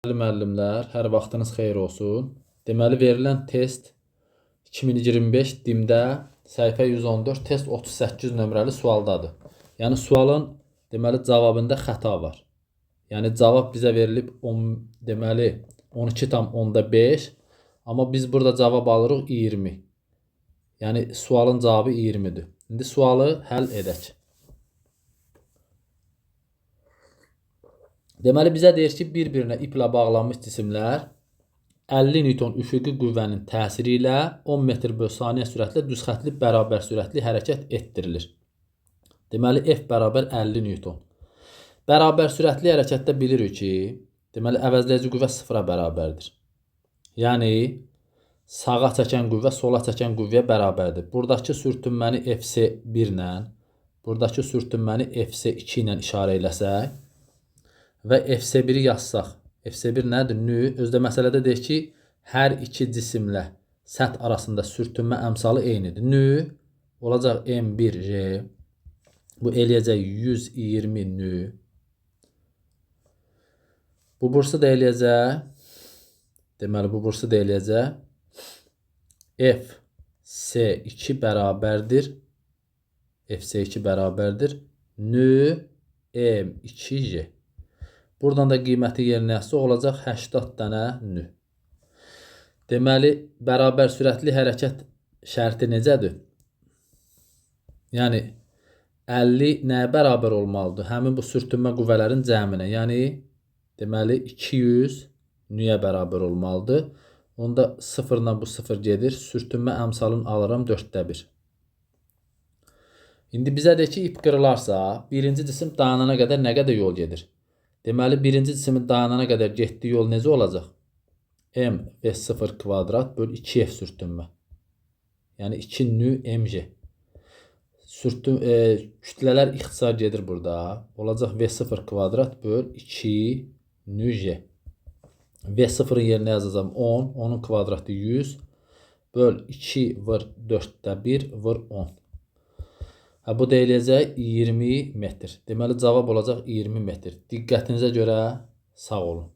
Müəllimlər, hər vaxtınız xeyir olsun. Deməli, verilən test 2025 dimdə səhifə 114, test 38 nömrəli sualdadır. Yəni, sualın deməli, cavabında xəta var. Yəni, cavab bizə verilib deməli 12,5, amma biz burada cavab alırıq 20. Yəni, sualın cavabı 20-dir. İndi sualı həll edək. Deməli, bizə deyir ki, bir-birinə iplə bağlanmış cisimlər 50 Newton üfüqi qüvvənin təsiri ilə 10 metr bölü saniyə sürətlə düzxətli bərabər sürətli hərəkət etdirilir. Deməli, F bərabər 50 Newton. Bərabər sürətli hərəkətdə bilirik ki, deməli, əvəzləyici qüvvə sıfıra bərabərdir. Yəni, sağa çəkən qüvvə sola çəkən qüvvəyə bərabərdir. Buradakı sürtünməni FC1 ilə, buradakı sürtünməni FC2 ilə işarə eləsək və FC1-i yazsaq, FC1 nədir? Nü. Özdə məsələdə deyir ki, hər iki cisimlə səth arasında sürtünmə əmsalı eynidir. Nü olacaq M1J. Bu eləyəcək 120 nü. Bu bursu da eləyəcək. Deməli, bu bursu da eləyəcək. FC2 bərabərdir. FC2 bərabərdir. Nü M2J. Buradan da qiyməti yerinə yazsaq olacaq 80 dənə nü. Deməli, bərabər sürətli hərəkət şərti necədir? Yəni, 50 nəyə bərabər olmalıdır? Həmin bu sürtünmə qüvvələrin cəminə. Yəni, deməli, 200 nüyə bərabər olmalıdır. Onda 0 ilə bu 0 gedir. Sürtünmə əmsalını alıram 4də 1. İndi bizə deyir ki, ip qırılarsa, birinci cisim dayanana qədər nə qədər yol gedir? Deməli, birinci cisimin dayanana qədər getdiyi yol necə olacaq? M V0 kvadrat böl 2F sürtünmə. Yəni, 2 nü MJ. Kütlələr ixtisar gedir burada. Olacaq V0 kvadrat böl 2 nü J. V0-ın yerinə yazacağım 10. 10'un kvadratı 100. Böl 2 vur 4də 1 vur 10. Bu da eləyəcək 20 metr. Deməli, cavab olacaq 20 metr. Diqqətinizə görə sağ olun.